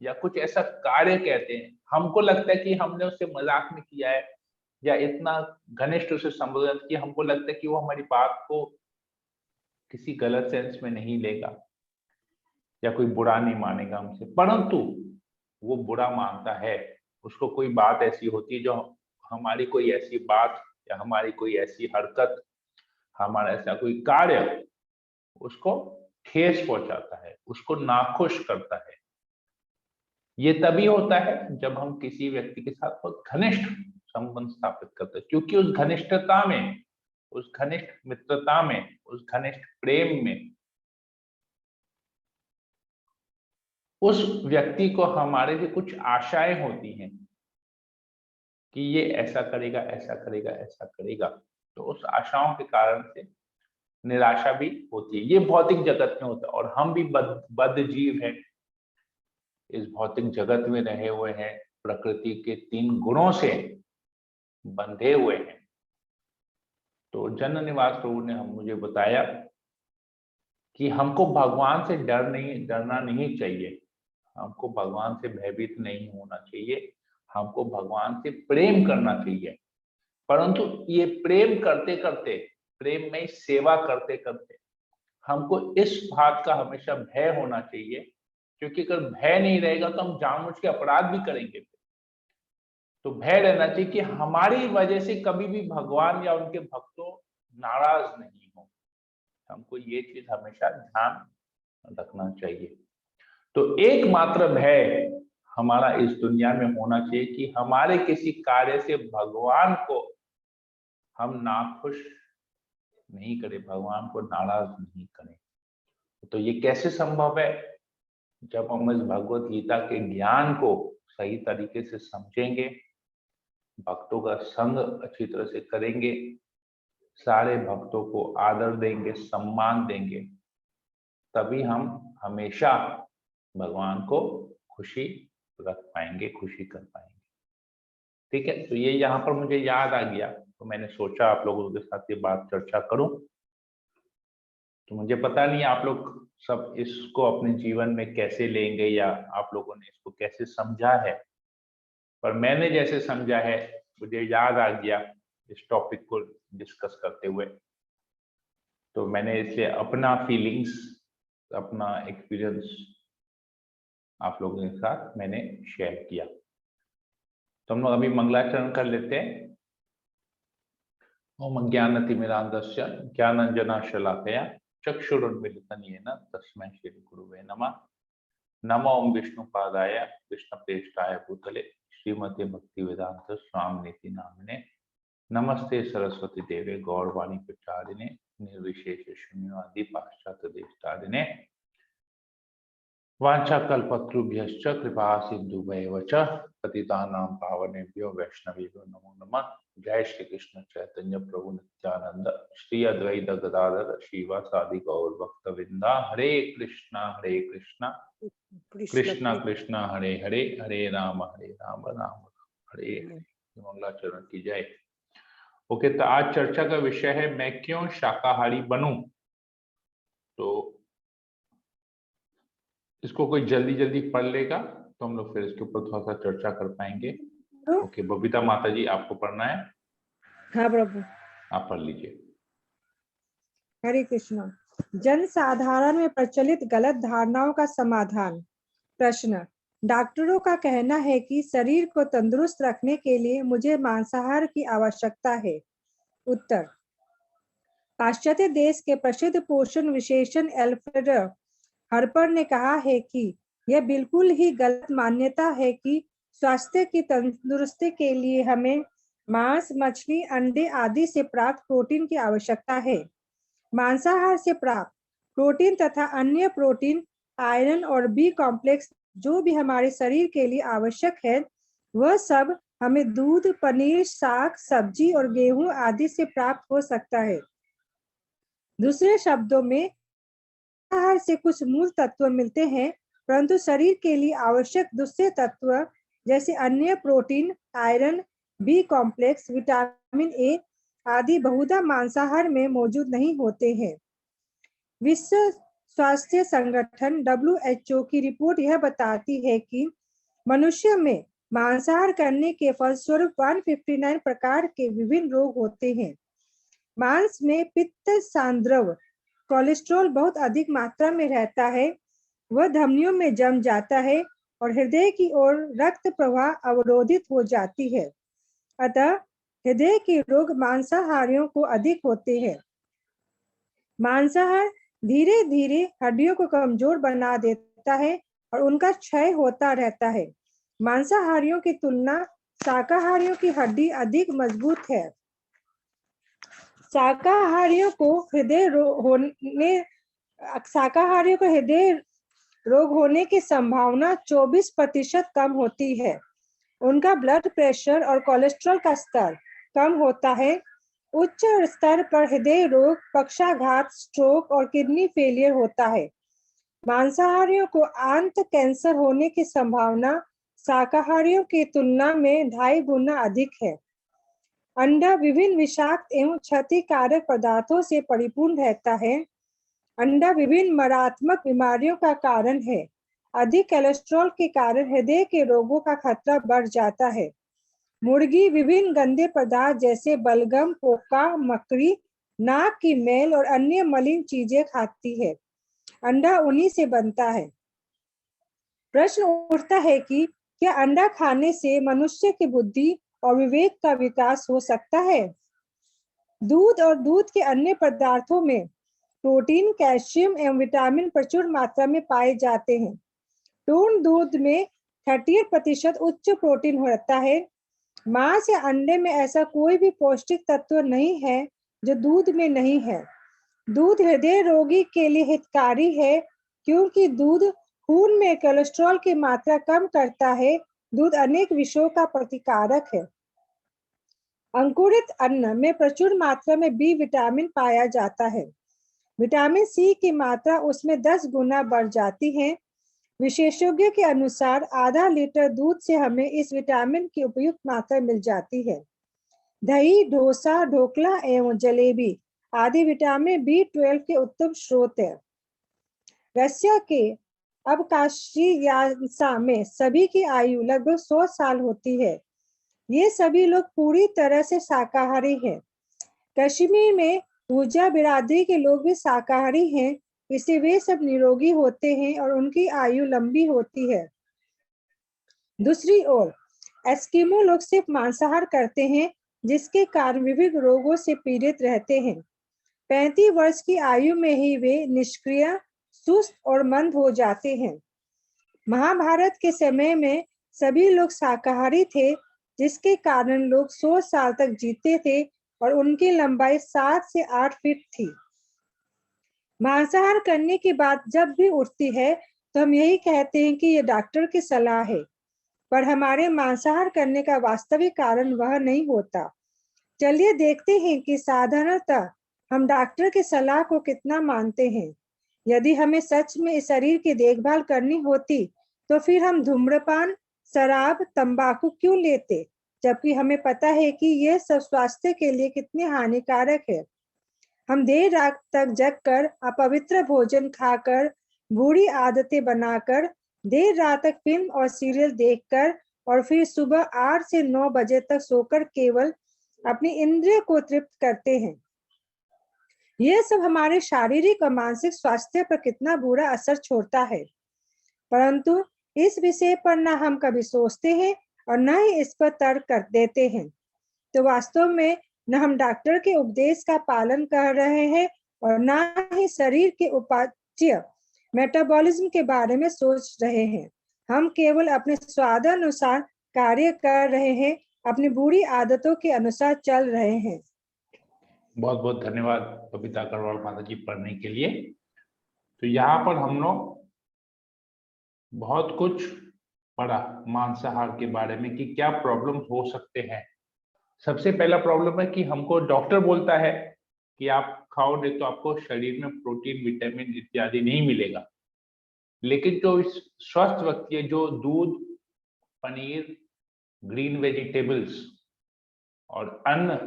[SPEAKER 1] या कुछ ऐसा कार्य कहते हैं, हमको लगता है कि हमने उससे मजाक में किया है या इतना घनिष्ठ उसे संबोधन किया, हमको लगता है कि वो हमारी बात को किसी गलत सेंस में नहीं लेगा या कोई बुरा नहीं मानेगा हमसे, परंतु वो बुरा मानता है। उसको कोई बात ऐसी होती है जो हमारी कोई ऐसी बात या हमारी कोई ऐसी हरकत, हमारा ऐसा कोई कार्य उसको ठेस पहुंचाता है, उसको नाखुश करता है। ये तभी होता है जब हम किसी व्यक्ति के साथ बहुत घनिष्ठ संबंध स्थापित करते हैं, क्योंकि उस घनिष्ठता में, उस घनिष्ठ मित्रता में, उस घनिष्ठ प्रेम में उस व्यक्ति को हमारे से कुछ आशाएं होती हैं कि ये ऐसा करेगा, ऐसा करेगा, ऐसा करेगा। तो उस आशाओं के कारण से निराशा भी होती है। ये भौतिक जगत में होता है, और हम भी बद्ध जीव हैं, इस भौतिक जगत में रहे हुए हैं, प्रकृति के 3 गुणों से बंधे हुए हैं। तो जन निवास प्रभु ने मुझे बताया कि हमको भगवान से डरना नहीं चाहिए, हमको भगवान से भयभीत नहीं होना चाहिए, हमको भगवान से प्रेम करना चाहिए। परंतु ये प्रेम करते करते, प्रेम में सेवा करते करते हमको इस बात का हमेशा भय होना चाहिए, क्योंकि अगर भय नहीं रहेगा तो हम जानबूझ के अपराध भी करेंगे। तो भय रहना चाहिए कि हमारी वजह से कभी भी भगवान या उनके भक्तों नाराज नहीं हो। हमको ये चीज हमेशा ध्यान रखना चाहिए। तो एकमात्र भय हमारा इस दुनिया में होना चाहिए कि हमारे किसी कार्य से भगवान को हम नाखुश नहीं करें, भगवान को नाराज नहीं करें। तो ये कैसे संभव है? जब हम इस भगवत गीता के ज्ञान को सही तरीके से समझेंगे, भक्तों का संग अच्छी तरह से करेंगे, सारे भक्तों को आदर देंगे, सम्मान देंगे, तभी हम हमेशा भगवान को खुशी रख पाएंगे, खुशी कर पाएंगे। ठीक है, तो ये यहाँ पर मुझे याद आ गया, तो मैंने सोचा आप लोगों के साथ ये बात चर्चा करूं। तो मुझे पता नहीं आप लोग सब इसको अपने जीवन में कैसे लेंगे या आप लोगों ने इसको कैसे समझा है, पर मैंने जैसे समझा है मुझे याद आ गया इस टॉपिक को डिस्कस करते हुए। तो मैंने इसलिए अपना फीलिंग्स, अपना एक्सपीरियंस आप लोगों के साथ मैंने शेयर किया। तो हम लोग अभी मंगलाचरण कर लेते हैं। ओम ज्ञानतिमिरान्धस्य ज्ञानांजनशलाकया चक्षुरुन्मीलितं येन तस्मै श्री गुरुवे नमः। नमो ओम विष्णुपादाय कृष्णप्रेष्ठाय भूतले श्रीमते भक्तिवेदांत स्वामिनिति नामिने। नमस्ते सरस्वती देवे गौरवाणी प्रचारिणे निर्विशेष शून्यवादी पाश्चात्य देशतारिणे। वाञ्छाकल्पतरुभ्यश्च कृपा सिन्धुभ्येव च पतितानां पावनेभ्यो वैष्णवेभ्यो नमो नमः। जय श्री कृष्ण चैतन्य प्रभु नित्यानंद श्री अद्वैत गदाधर श्रीवासादि गौर भक्तवृंदा। हरे कृष्णा कृष्णा कृष्णा हरे हरे, हरे राम राम हरे हरे। मंगलाचरण की जय। ओके, तो आज चर्चा का विषय है मैं क्यों शाकाहारी बनूं। तो इसको कोई जल्दी जल्दी पढ़ लेगा तो हम लोग फिर इसके ऊपर थोड़ा सा चर्चा कर पाएंगे। ओके, बबीता माता जी आपको पढ़ना है?
[SPEAKER 2] हाँ प्रभु,
[SPEAKER 1] आप पढ़ लीजिए।
[SPEAKER 2] हरे कृष्णा। जन साधारण में प्रचलित गलत धारणाओं का समाधान। प्रश्न, डॉक्टरों का कहना है कि शरीर को तंदुरुस्त रखने के लिए मुझे मांसाहार की आवश्यकता है। उत्तर, पाश्चात्य देश के प्रसिद्ध पोषण विशेषज्ञ एल्फ्रेड हर्पर ने कहा है कि यह बिल्कुल ही गलत मान्यता है कि स्वास्थ्य की तंदुरुस्ती के लिए हमें मांस, मछली, अंडे आदि से प्राप्त प्रोटीन की आवश्यकता है। मांसाहार से प्राप्त प्रोटीन तथा अन्य प्रोटीन, आयरन और बी कॉम्प्लेक्स जो भी हमारे शरीर के लिए आवश्यक है, वह सब हमें दूध, पनीर, साग, सब्जी और गेहूं आदि से प्राप्त हो सकता है। दूसरे शब्दों में, आहार से कुछ मूल तत्व मिलते हैं, परंतु शरीर के लिए आवश्यक दूसरे तत्व जैसे अन्य protein, iron, B complex, vitamin A आदि बहुधा मांसाहार में मौजूद नहीं होते हैं। विश्व स्वास्थ्य संगठन WHO की रिपोर्ट यह बताती है कि मनुष्य में मांसाहार करने के फलस्वरूप 159 प्रकार के विभिन्न रोग होते हैं। मांस में पित्त सांद्रव कोलेस्ट्रॉल बहुत अधिक मात्रा में रहता है, वह धमनियों में जम जाता है और हृदय की ओर रक्त प्रवाह अवरोधित हो जाती है। अतः हृदय के रोग मांसाहारियों को अधिक होते हैं। मांसाहार धीरे धीरे हड्डियों को कमजोर बना देता है और उनका क्षय होता रहता है। मांसाहारियों की तुलना शाकाहारियों की हड्डी अधिक मजबूत है। शाकाहारियों को हृदय रोग होने की संभावना 24% कम होती है। उनका ब्लड प्रेशर और कोलेस्ट्रॉल का स्तर कम होता है। उच्च स्तर पर हृदय रोग, पक्षाघात, स्ट्रोक और किडनी फेलियर होता है। मांसाहारियों को आंत कैंसर होने की संभावना शाकाहारियों की तुलना में 2.5 गुना अधिक है। अंडा विभिन्न विषाक्त एवं क्षतिकारक पदार्थों से परिपूर्ण रहता है। अंडा विभिन्न मारात्मक बीमारियों का कारण है। अधिक कोलेस्ट्रॉल के कारण हृदय के रोगों का खतरा बढ़ जाता है। मुर्गी विभिन्न गंदे पदार्थ जैसे बलगम, पोका, मकड़ी, नाक की मैल और अन्य मलिन चीजें खाती है। अंडा उन्हीं से बनता है। प्रश्न उठता है कि क्या अंडा खाने से मनुष्य की बुद्धि और विवेक का विकास हो सकता है? दूध और दूध के अन्य पदार्थों में प्रोटीन, कैल्शियम एवं विटामिन प्रचुर मात्रा में पाए जाते हैं। पूर्ण दूध में 38% उच्च प्रोटीन होता है। मांस या अंडे में ऐसा कोई भी पौष्टिक तत्व नहीं है जो दूध में नहीं है। दूध हृदय रोगी के लिए हितकारी है क्योंकि दूध खून में कोलेस्ट्रॉल की मात्रा कम करता है। दूध अनेक विषयों का प्रतिकारक है। अंकुरित अन्न में प्रचुर मात्रा में बी विटामिन पाया जाता है। विटामिन सी की मात्रा उसमें 10 गुना बढ़ जाती है। विशेषज्ञों के अनुसार आधा लीटर दूध से हमें इस विटामिन की उपयुक्त मात्रा मिल जाती है। दही, डोसा, ढोकला एवं जलेबी आदि विटामिन B12 के उत्तम स्रोत है। रसिया के अबकाशियासा में सभी की आयु लगभग 100 साल होती है। ये सभी लोग पूरी तरह से शाकाहारी हैं। कश्मीर में पूजा बिरादरी के लोग भी शाकाहारी हैं, इससे वे सब निरोगी होते हैं और उनकी आयु लंबी होती है। दूसरी ओर एस्किमो लोग सिर्फ मांसाहार करते हैं, जिसके कारण विभिन्न रोगों से पीड़ित रहते हैं। 35 वर्ष की आयु में ही वे निष्क्रिय, सुस्त और मंद हो जाते हैं। महाभारत के समय में सभी लोग शाकाहारी थे, जिसके कारण लोग 100 साल तक जीते थे और उनकी लंबाई 7 से 8 फीट थी। मांसाहार करने की बात जब भी उठती है तो हम यही कहते हैं कि ये डॉक्टर की सलाह है, पर हमारे मांसाहार करने का वास्तविक कारण वह नहीं होता। चलिए देखते हैं कि साधारणतः हम डॉक्टर की सलाह को कितना मानते हैं। यदि हमें सच में इस शरीर की देखभाल करनी होती तो फिर हम धूम्रपान, शराब, तंबाकू क्यों लेते, जबकि हमें पता है कि ये सब स्वास्थ्य के लिए कितने हानिकारक है। हम देर रात तक जगकर, अपवित्र भोजन खाकर, बुरी आदतें बनाकर, देर रात तक फिल्म और सीरियल देखकर और फिर सुबह 8 से 9 बजे तक सोकर केवल अपनी इंद्रिय को तृप्त करते हैं। यह सब हमारे शारीरिक और मानसिक स्वास्थ्य पर कितना बुरा असर छोड़ता है, परंतु इस विषय पर न हम कभी सोचते हैं और न ही इस पर तर्क कर देते हैं। तो वास्तव में न हम डॉक्टर के उपदेश का पालन कर रहे हैं और न ही शरीर के उपाच्य मेटाबॉलिज्म के बारे में सोच रहे हैं। हम केवल अपने स्वादानुसार कार्य कर रहे हैं, अपनी बुरी आदतों के अनुसार चल रहे हैं।
[SPEAKER 1] बहुत बहुत धन्यवाद बबीता अग्रवाल माता जी पढ़ने के लिए। तो यहाँ पर हम लोग बहुत कुछ पढ़ा मांसाहार के बारे में कि क्या प्रॉब्लम हो सकते हैं। सबसे पहला प्रॉब्लम है कि हमको डॉक्टर बोलता है कि आप खाओ, नहीं तो आपको शरीर में प्रोटीन, विटामिन इत्यादि नहीं मिलेगा। लेकिन जो इस स्वस्थ व्यक्ति है, जो दूध, पनीर, ग्रीन वेजिटेबल्स और अन्न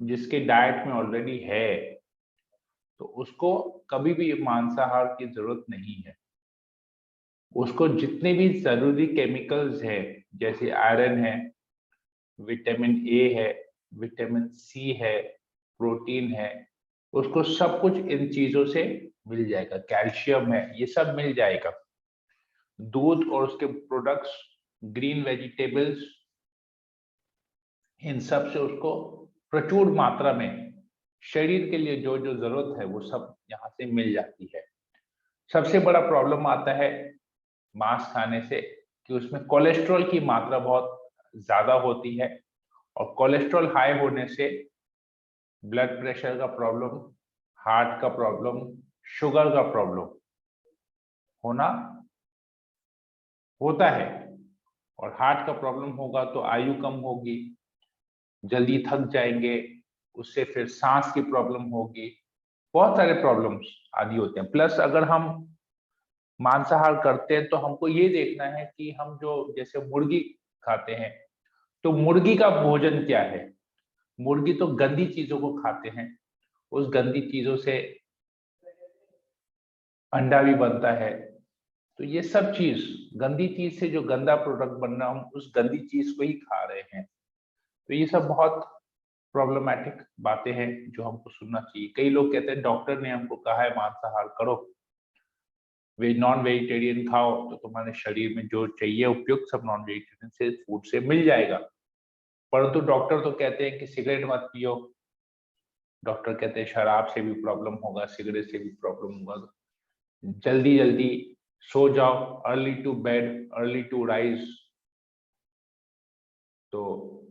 [SPEAKER 1] जिसके डाइट में ऑलरेडी है, तो उसको कभी भी मांसाहार की जरूरत नहीं है। उसको जितने भी जरूरी केमिकल्स है, जैसे आयरन है, विटामिन ए है, विटामिन सी है, प्रोटीन है, उसको सब कुछ इन चीजों से मिल जाएगा। कैल्शियम है, ये सब मिल जाएगा। दूध और उसके प्रोडक्ट्स, ग्रीन वेजिटेबल्स, इन सब से उसको प्रचुर मात्रा में शरीर के लिए जो जो जरूरत है वो सब यहाँ से मिल जाती है। सबसे बड़ा प्रॉब्लम आता है मांस खाने से कि उसमें कोलेस्ट्रॉल की मात्रा बहुत ज्यादा होती है, और कोलेस्ट्रॉल हाई होने से ब्लड प्रेशर का प्रॉब्लम, हार्ट का प्रॉब्लम, शुगर का प्रॉब्लम होता है। और हार्ट का प्रॉब्लम होगा तो आयु कम होगी, जल्दी थक जाएंगे, उससे फिर सांस की प्रॉब्लम होगी, बहुत सारे प्रॉब्लम्स आदि होते हैं। प्लस अगर हम मांसाहार करते हैं तो हमको ये देखना है कि हम जो जैसे मुर्गी खाते हैं, तो मुर्गी का भोजन क्या है। मुर्गी तो गंदी चीजों को खाते हैं, उस गंदी चीजों से अंडा भी बनता है। तो ये सब चीज, गंदी चीज से जो गंदा प्रोडक्ट बन रहा, हम उस गंदी चीज को ही खा रहे हैं। तो ये सब बहुत प्रॉब्लमैटिक बातें हैं जो हमको सुनना चाहिए। कई लोग कहते हैं डॉक्टर ने हमको कहा है मांसाहार करो, नॉन वेजिटेरियन खाओ, तो तुम्हारे शरीर में जो चाहिए उपयुक्त सब नॉन वेजिटेरियन से फूड से मिल जाएगा। परंतु डॉक्टर तो कहते हैं कि सिगरेट मत पियो, डॉक्टर कहते हैं शराब से भी प्रॉब्लम होगा, सिगरेट से भी प्रॉब्लम होगा, जल्दी जल्दी सो जाओ, early to bed early to rise. तो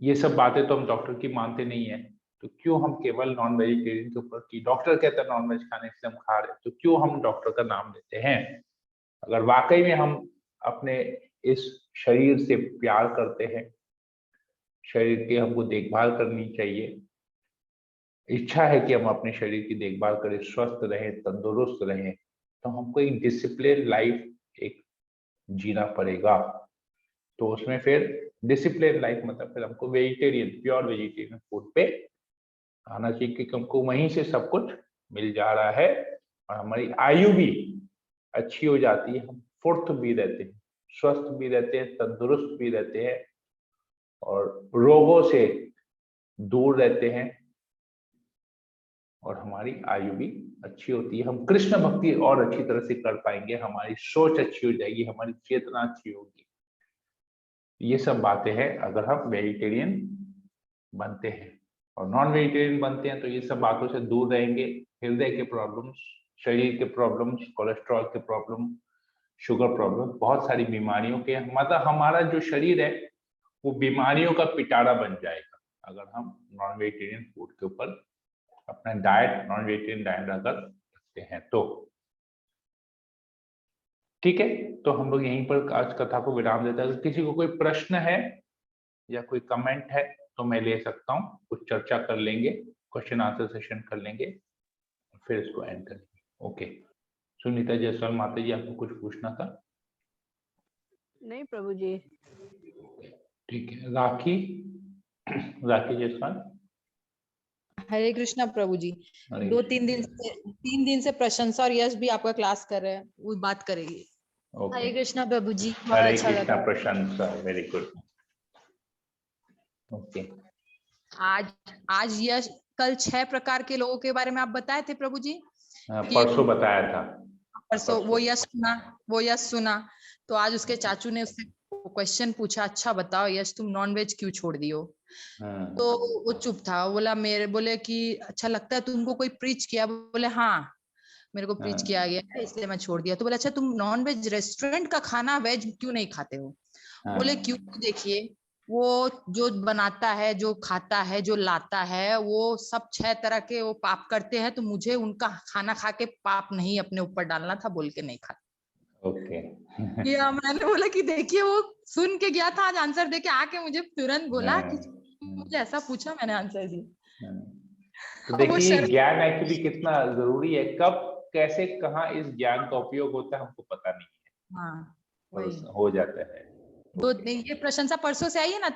[SPEAKER 1] ये सब बातें तो हम डॉक्टर की मानते नहीं है, तो क्यों हम केवल नॉन वेजिटेरियन के ऊपर, की डॉक्टर कहता है नॉन वेज खाने से हम खा रहे हैं, तो क्यों हम डॉक्टर का नाम लेते हैं। अगर वाकई में हम अपने इस शरीर से प्यार करते हैं, शरीर की हमको देखभाल करनी चाहिए, इच्छा है कि हम अपने शरीर की देखभाल करें, स्वस्थ रहें, तंदुरुस्त रहें, तो हमको एक डिसिप्लिन लाइफ एक जीना पड़ेगा। तो उसमें फिर डिसिप्लिन लाइफ मतलब फिर हमको वेजिटेरियन, प्योर वेजिटेरियन फूड पे आना चाहिए, क्योंकि हमको वहीं से सब कुछ मिल जा रहा है और हमारी आयु भी अच्छी हो जाती है, हम फुर्त भी रहते हैं, स्वस्थ भी रहते हैं, तंदुरुस्त भी रहते हैं और रोगों से दूर रहते हैं, और हमारी आयु भी अच्छी होती है। हम कृष्ण भक्ति और अच्छी तरह से कर पाएंगे, हमारी सोच अच्छी हो जाएगी, हमारी चेतना अच्छी होगी। ये सब बातें हैं अगर हम वेजिटेरियन बनते हैं। और नॉन वेजिटेरियन बनते हैं तो ये सब बातों से दूर रहेंगे। हृदय के प्रॉब्लम्स, शरीर के प्रॉब्लम्स, कोलेस्ट्रॉल के प्रॉब्लम, शुगर प्रॉब्लम, बहुत सारी बीमारियों के, मतलब हमारा जो शरीर है वो बीमारियों का पिटारा बन जाएगा अगर हम नॉन वेजिटेरियन फूड के ऊपर अपना डाइट, नॉन वेजिटेरियन डाइट अगर रखते हैं। तो ठीक है, तो हम लोग यहीं पर आज कथा को विराम देते हैं। अगर किसी को कोई प्रश्न है या कोई कमेंट है तो मैं ले सकता हूँ, कुछ चर्चा कर लेंगे, क्वेश्चन आंसर सेशन कर लेंगे, फिर इसको एंड करेंगे। ओके, सुनीता जायसवाल माता जी, आपको कुछ पूछना था?
[SPEAKER 8] नहीं प्रभु जी।
[SPEAKER 1] ठीक है, राखी जायसवाल।
[SPEAKER 6] हरे कृष्णा प्रभु जी।
[SPEAKER 1] हरे
[SPEAKER 6] 3 दिन से प्रशंसा और यश भी आपका क्लास कर रहे हैं, वो बात करेंगे।
[SPEAKER 1] ओके,
[SPEAKER 6] हरे कृष्णा प्रभु जी, बहुत
[SPEAKER 1] हरे
[SPEAKER 6] अच्छा
[SPEAKER 1] कृष्णा
[SPEAKER 6] लगा।
[SPEAKER 1] प्रशंसा, वेरी गुड। ओके,
[SPEAKER 6] आज यश, कल 6 प्रकार के लोगों के बारे में आप बताए थे प्रभु जी।
[SPEAKER 1] परसों बताया था।
[SPEAKER 6] परसों वो यश सुना तो आज उसके चाचू ने उससे क्वेश्चन पूछा, अच्छा बताओ यश तुम नॉनवेज क्यों छोड़ दियो? तो वो चुप था, बोले कि अच्छा लगता है तुमको कोई प्रीच किया? बोले हाँ मेरे को प्रीच किया गया है इसलिए मैं छोड़ दिया। तो बोले अच्छा तुम नॉनवेज रेस्टोरेंट का खाना वेज क्यों नहीं खाते हो? बोले क्यों? देखिए वो जो बनाता है, जो खाता है, जो लाता है, वो सब 6 तरह के वो पाप करते हैं, तो मुझे उनका खाना खा के पाप नहीं अपने ऊपर डालना था, बोल के नहीं खाता।
[SPEAKER 1] ओके
[SPEAKER 6] या मैंने बोला कि देखिए वो सुन के गया था, आज आंसर देके आके मुझे तुरंत बोला कि मुझे ऐसा पूछा, मैंने आंसर दी।
[SPEAKER 1] तो देखिए ज्ञान एक्चुअली कितना जरूरी है, कब कैसे कहाँ इस ज्ञान का उपयोग होता है हमको पता नहीं है।
[SPEAKER 6] हाँ,
[SPEAKER 1] हो जाता है।
[SPEAKER 6] तो ये प्रशंसा परसों से आई है ना,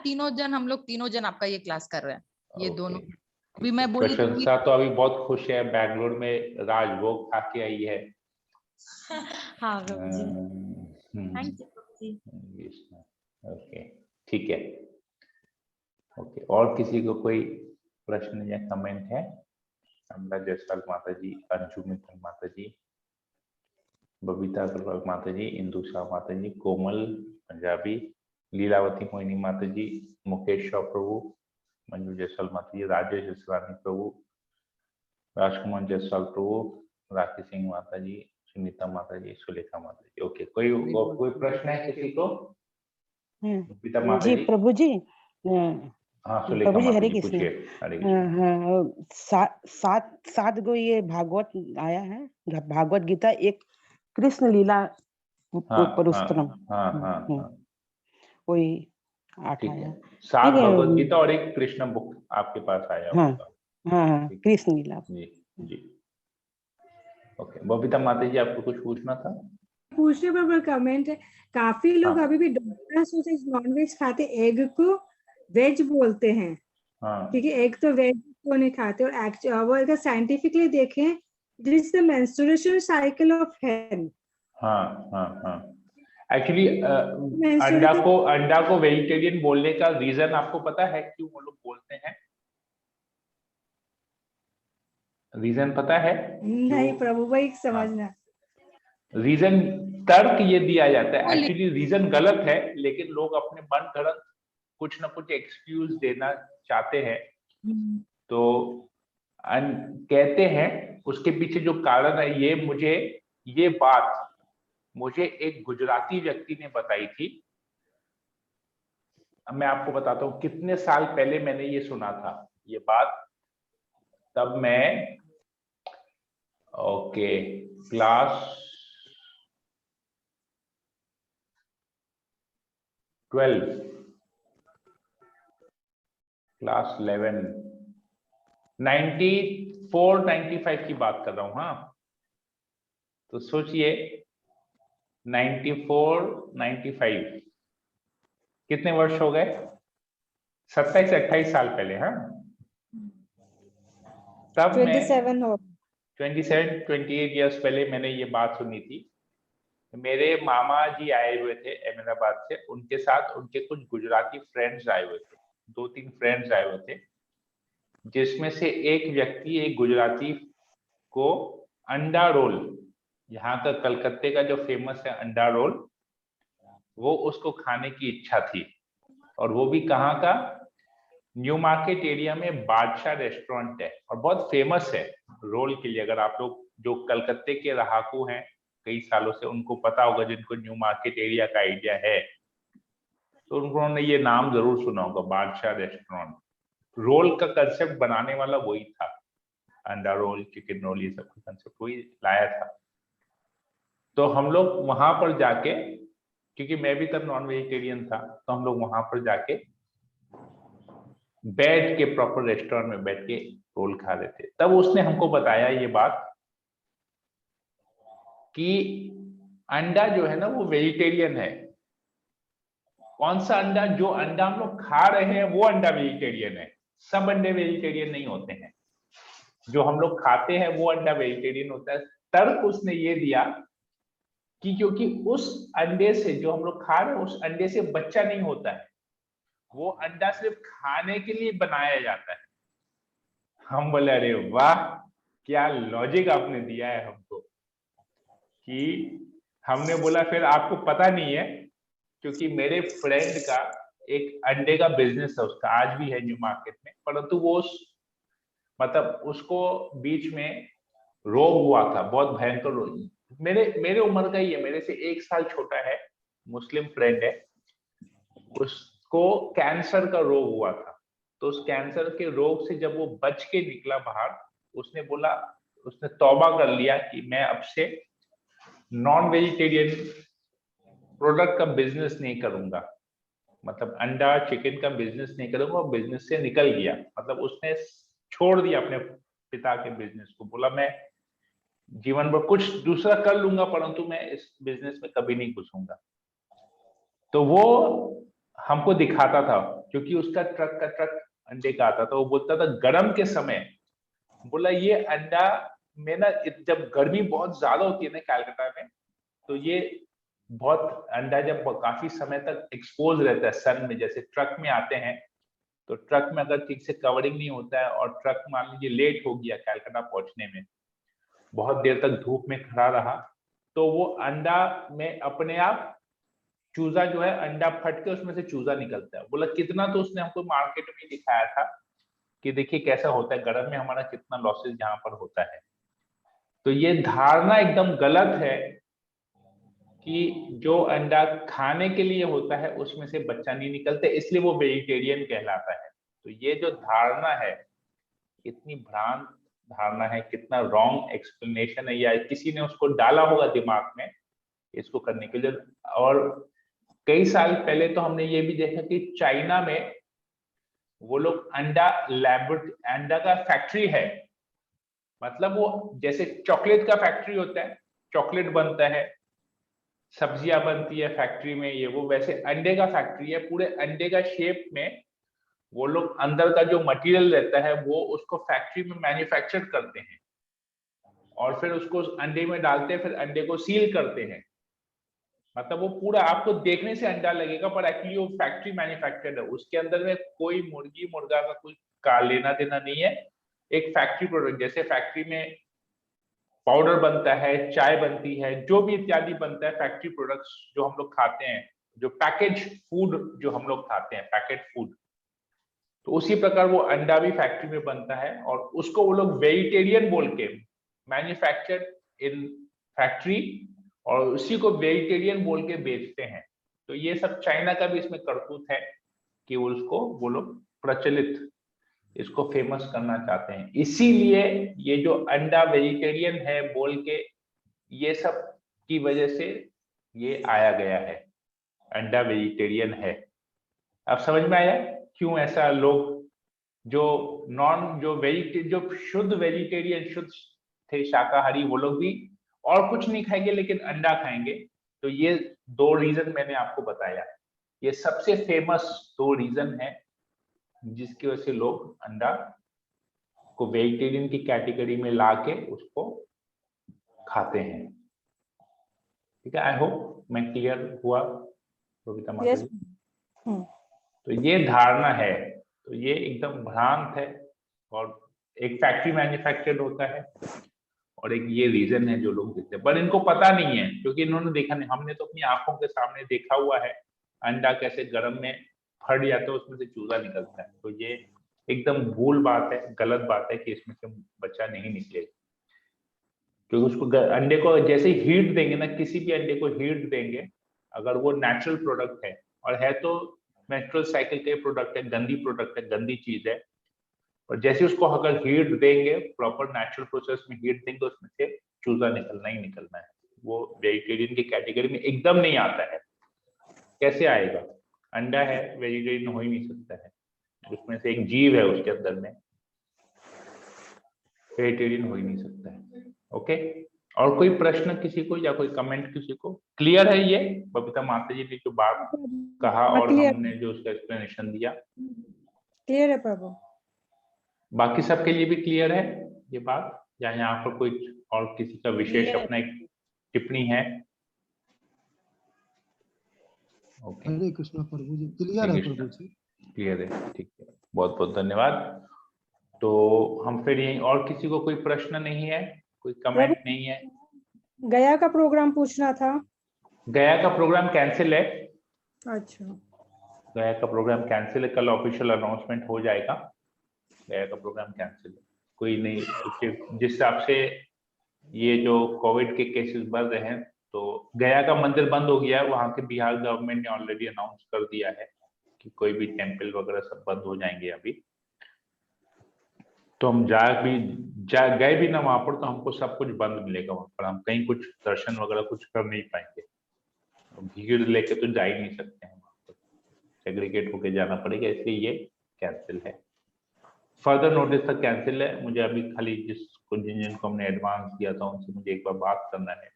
[SPEAKER 6] हम लोग तीनों जन आपका ये क्लास कर रहे हैं, ये दोनों। अभी मैं बोली
[SPEAKER 1] प्रशंसा तो अभी बहुत खुश है, बैंगलोर में राजभोग खा के आई है।
[SPEAKER 6] हाँ थैंक यू।
[SPEAKER 1] ओके, ठीक है। ओके, और किसी को कोई प्रश्न या कमेंट है? अमला जायसवाल माता जी, अंशु मित्तल माता जी, बबीता अग्रवाल माता जी, इंदु शाह माता जी, कोमल पंजाबी, लीलावती मोहिनी माता जी, मुकेश शाह प्रभु, मंजू जायसवाल माता जी, राजेश जसवानी प्रभु, राजकुमार जायसवाल प्रभु, राखी सिंह माता जी, सुनीता माता जी, सुलेखा माता जी। ओके, कोई प्रश्न है किसी को? बबीता माता
[SPEAKER 8] जी
[SPEAKER 1] जी।
[SPEAKER 8] प्रभु जी।
[SPEAKER 1] हाँ सुलेखा
[SPEAKER 8] प्रभु जी
[SPEAKER 1] माता
[SPEAKER 8] हरे
[SPEAKER 1] जी,
[SPEAKER 8] कृष्ण।
[SPEAKER 1] पूछिए। हरे कृष्ण।
[SPEAKER 8] हाँ, सात गो ये भागवत आया है, भागवत गीता, एक कृष्ण लीला पुरुषोत्तम। वही 8
[SPEAKER 1] ठीक
[SPEAKER 8] आया।
[SPEAKER 1] है, 7
[SPEAKER 8] ठीक है।
[SPEAKER 1] भगवत गीता और एक कृष्ण बुक आपके पास आया
[SPEAKER 8] हाँ
[SPEAKER 1] होगा।
[SPEAKER 8] हाँ, कृष्ण लीला।
[SPEAKER 1] जी जी, ओके। बबीता माता जी, आपको कुछ पूछना था?
[SPEAKER 2] पूछने पर कमेंट है, काफी लोग अभी भी नॉनवेज खाते, एग को वेज बोलते हैं, क्योंकि एग तो वेज को नहीं खाते। और वो अगर साइंटिफिकली देखें, this is the menstruation cycle of हेन।
[SPEAKER 1] एक्चुअली अंडा को वेजिटेरियन बोलने का रीजन आपको पता है क्यों वो लोग बोलते हैं? रीजन पता है?
[SPEAKER 2] नहीं प्रभु, वही समझना।
[SPEAKER 1] रीजन, तर्क ये दिया जाता है, एक्चुअली रीजन गलत है, लेकिन लोग अपने मन गलत कुछ ना कुछ एक्सक्यूज देना चाहते हैं, तो कहते हैं उसके पीछे जो कारण है, ये बात मुझे एक गुजराती व्यक्ति ने बताई थी। अब मैं आपको बताता हूँ कितने साल पहले मैंने ये सुना था ये बात। तब मैं क्लास 12, क्लास 11, 94-95 की बात कर रहा हूं। हाँ, तो सोचिए 94-95 कितने वर्ष हो गए? 27-28 साल पहले। हाँ, तब 27-28 ईयर्स पहले मैंने ये बात सुनी थी। मेरे मामा जी आए हुए थे अहमदाबाद से, उनके साथ उनके कुछ गुजराती फ्रेंड्स आए हुए थे, 2-3 फ्रेंड्स आए हुए थे, जिसमें से एक व्यक्ति, एक गुजराती को अंडा रोल, यहाँ का कलकत्ते का जो फेमस है अंडा रोल, वो उसको खाने की इच्छा थी। और वो भी कहाँ का? न्यू मार्केट एरिया में बादशाह रेस्टोरेंट है और बहुत फेमस है रोल के लिए। अगर आप लोग जो कलकत्ते के रहाकू हैं कई सालों से, उनको पता होगा, जिनको न्यू मार्केट एरिया का आइडिया है, तो उन्होंने ये नाम जरूर सुना होगा, बादशाह रेस्टोरेंट। रोल का कंसेप्ट बनाने वाला वही था, अंडा रोल, चिकन रोल, ये सब का कंसेप्ट वही लाया था। तो हम लोग वहां पर जाके, क्योंकि मैं भी तब नॉन वेजिटेरियन था, तो हम लोग वहां पर जाके बैठ के प्रॉपर रेस्टोरेंट में बैठ के रोल खा रहे थे। तब उसने हमको बताया ये बात कि अंडा जो है ना वो वेजिटेरियन है। कौन सा अंडा? जो अंडा हम लोग खा रहे हैं वो अंडा वेजिटेरियन है। सब अंडे वेजिटेरियन नहीं होते हैं। जो हम लोग खाते हैं वो अंडा वेजिटेरियन होता है। तर्क उसने ये दिया कि क्योंकि उस अंडे से, जो हम लोग खा रहे हैं, उस अंडे से बच्चा नहीं होता है, वो अंडा सिर्फ खाने के लिए बनाया जाता है। हम बोले अरे वाह, क्या लॉजिक आपने दिया है हमको। कि हमने बोला फिर आपको पता नहीं है, क्योंकि मेरे फ्रेंड का एक अंडे का बिजनेस है, उसका आज भी है न्यू मार्केट में, परंतु वो मतलब उसको बीच में रोग हुआ था, बहुत भयंकर रोग। मेरे उम्र का ही है, मेरे से 1 साल छोटा है, मुस्लिम फ्रेंड है। उसको कैंसर का रोग हुआ था। तो उस कैंसर के रोग से जब वो बच के निकला बाहर, उसने बोला, उसने तौबा कर लिया कि मैं अब से नॉन वेजिटेरियन प्रोडक्ट का बिजनेस नहीं करूंगा, मतलब अंडा चिकन का बिजनेस नहीं करूंगा। और बिजनेस से निकल गया, मतलब उसने छोड़ दिया अपने पिता के बिजनेस को। बोला मैं जीवन भर कुछ दूसरा कर लूंगा, परंतु मैं इस बिजनेस में कभी नहीं घुसूंगा। तो वो हमको दिखाता था, क्योंकि उसका ट्रक का ट्रक अंडे का आता था। वो बोलता था गर्म के समय, बोला ये अंडा में ना, जब गर्मी बहुत ज्यादा होती है ना कलकत्ता में, तो ये बहुत अंडा जब काफी समय तक एक्सपोज रहता है सन में, जैसे ट्रक में आते हैं, तो ट्रक में अगर ठीक से कवरिंग नहीं होता है और ट्रक मान लीजिए लेट हो गया कलकत्ता पहुंचने में, बहुत देर तक धूप में खड़ा रहा, तो वो अंडा में अपने आप चूजा जो है, अंडा फट के उसमें से चूजा निकलता है। बोला कितना, तो उसने हमको मार्केट में दिखाया था कि देखिए कैसा होता है गर्म में हमारा कितना लॉसेस यहाँ पर होता है। तो ये धारणा एकदम गलत है कि जो अंडा खाने के लिए होता है उसमें से बच्चा नहीं निकलता, इसलिए वो वेजिटेरियन कहलाता है। तो ये जो धारणा है, इतनी भ्रांत धारणा है, कितना रॉन्ग एक्सप्लेनेशन है, या किसी ने उसको डाला होगा दिमाग में इसको करने के लिए। और कई साल पहले तो हमने ये भी देखा कि चाइना में वो लोग अंडा का फैक्ट्री है, मतलब वो जैसे चॉकलेट का फैक्ट्री होता है, चॉकलेट बनता है, सब्जियां बनती है फैक्ट्री में, ये वो वैसे अंडे का फैक्ट्री है। पूरे अंडे का शेप में वो लोग अंदर का जो मटेरियल रहता है वो उसको फैक्ट्री में मैन्युफैक्चर करते हैं, और फिर उसको अंडे में डालते हैं, फिर अंडे को सील करते हैं। मतलब वो पूरा आपको देखने से अंडा लगेगा, पर एक्चुअली वो फैक्ट्री मैन्युफैक्चर्ड है। उसके अंदर में कोई मुर्गी मुर्गा का कोई लेना देना नहीं है। एक फैक्ट्री प्रोडक्ट, जैसे फैक्ट्री में पाउडर बनता है, चाय बनती है, जो भी इत्यादि बनता है, फैक्ट्री प्रोडक्ट्स जो हम लोग खाते हैं, जो पैकेज फूड जो हम लोग खाते हैं, पैकेट फूड, तो उसी प्रकार वो अंडा भी फैक्ट्री में बनता है, और उसको वो लोग वेजिटेरियन बोल के, मैन्युफैक्चर्ड इन फैक्ट्री, और उसी को वेजिटेरियन बोल के बेचते हैं। तो ये सब चाइना का भी इसमें करतूत है कि उसको वो लोग प्रचलित, इसको फेमस करना चाहते हैं। इसीलिए ये जो अंडा वेजिटेरियन है बोल के, ये सब की वजह से ये आया गया है, अंडा वेजिटेरियन है। अब समझ में आया क्यों ऐसा लोग जो शुद्ध वेजिटेरियन, शुद्ध थे शाकाहारी, वो लोग भी और कुछ नहीं खाएंगे लेकिन अंडा खाएंगे। तो ये 2 रीजन मैंने आपको बताया, ये सबसे फेमस 2 रीजन है जिसकी वजह से लोग अंडा को वेजिटेरियन की कैटेगरी में लाके उसको खाते हैं। ठीक है, आई होप मैं क्लियर हुआ रोहिता माता जी। तो ये धारणा है, तो ये एकदम भ्रांत है, और एक फैक्ट्री मैन्युफैक्चर्ड होता है, और एक ये रीजन है जो लोग देखते हैं, पर इनको पता नहीं है, क्योंकि इन्होंने देखा नहीं। हमने तो अपनी आंखों के सामने देखा हुआ है अंडा कैसे गर्म में फट जाता है, उसमें से चूजा निकलता है। तो ये एकदम भूल बात है, गलत बात है कि इसमें से बच्चा नहीं निकलेगा, क्योंकि उसको अंडे को जैसे हीट देंगे ना, किसी भी अंडे को हीट देंगे, अगर वो नेचुरल प्रोडक्ट है, और है तो नेचुरल साइकिल के प्रोडक्ट है, गंदी प्रोडक्ट है, गंदी चीज है, और जैसे उसको अगर हीट देंगे, प्रॉपर नेचुरल प्रोसेस में हीट देंगे, उसमें से चूजा निकलना ही निकलना है। वो वेजिटेरियन की कैटेगरी में एकदम नहीं आता है। कैसे आएगा? अंडा है, वेजिटेरियन हो ही नहीं सकता है, उसमें से एक जीव है उसके अंदर में, वेजिटेरियन हो ही नहीं सकता है। ओके, और कोई प्रश्न किसी को या कोई कमेंट किसी को? क्लियर है ये बबीता माता जी ने जो बात कहा और हमने जो उसका एक्सप्लेनेशन दिया?
[SPEAKER 2] क्लियर है प्रभु।
[SPEAKER 1] बाकी सबके लिए भी क्लियर है ये बात, या यहाँ पर कोई और किसी का विशेष अपना एक टिप्पणी है? ओके,
[SPEAKER 9] हरे कृष्णा प्रभु जी, क्लियर है प्रभु जी,
[SPEAKER 1] क्लियर है, ठीक है, बहुत बहुत धन्यवाद। तो हम फिर यही, और किसी को कोई प्रश्न नहीं है, कोई कमेंट नहीं है?
[SPEAKER 2] गया का प्रोग्राम पूछना था।
[SPEAKER 1] गया का प्रोग्राम कैंसिल है।
[SPEAKER 2] अच्छा,
[SPEAKER 1] गया का प्रोग्राम कैंसिल है, कल ऑफिशियल अनाउंसमेंट हो जाएगा। गया का प्रोग्राम कैंसिल है, कोई नहीं, जिस हिसाब से ये जो कोविड के केसेस बढ़ रहे हैं तो गया का मंदिर बंद हो गया है। वहां के बिहार गवर्नमेंट ने ऑलरेडी अनाउंस कर दिया है कि कोई भी टेम्पल वगैरह सब बंद हो जाएंगे अभी। तो हम गए भी ना वहां पर, तो हमको सब कुछ बंद मिलेगा वहां पर, हम कहीं कुछ दर्शन वगैरह कुछ कर नहीं पाएंगे। भीड़ लेके तो जा ही नहीं सकते हैं, वहां पर सेग्रीगेट होके जाना पड़ेगा, इसलिए ये कैंसिल है। फर्दर नोटिस तक कैंसिल है। मुझे अभी खाली जिनको हमने एडवांस दिया था उनसे मुझे एक बार बात करना है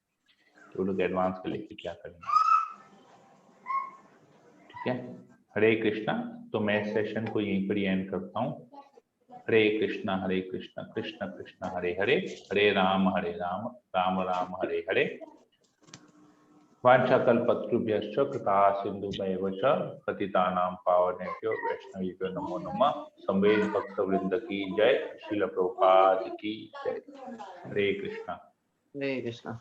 [SPEAKER 1] कि वो लोग एडवांस के लेके क्या करेंगे। ठीक है, हरे कृष्णा। तो मैं सेशन को यहीं पर एंड करता हूँ। हरे कृष्णा कृष्ण कृष्ण हरे हरे, हरे राम राम राम हरे हरे। वाञ्छाकल्पतरुभ्यश्च कृपा सिन्धुभ्यैव च पतितानां पावनेभ्यो वैष्णवेभ्यो नमो नमः। संवेद भक्त वृंद की जय, श्रील प्रभुपाद की जय। हरे कृष्णा।
[SPEAKER 10] हरे कृष्णा।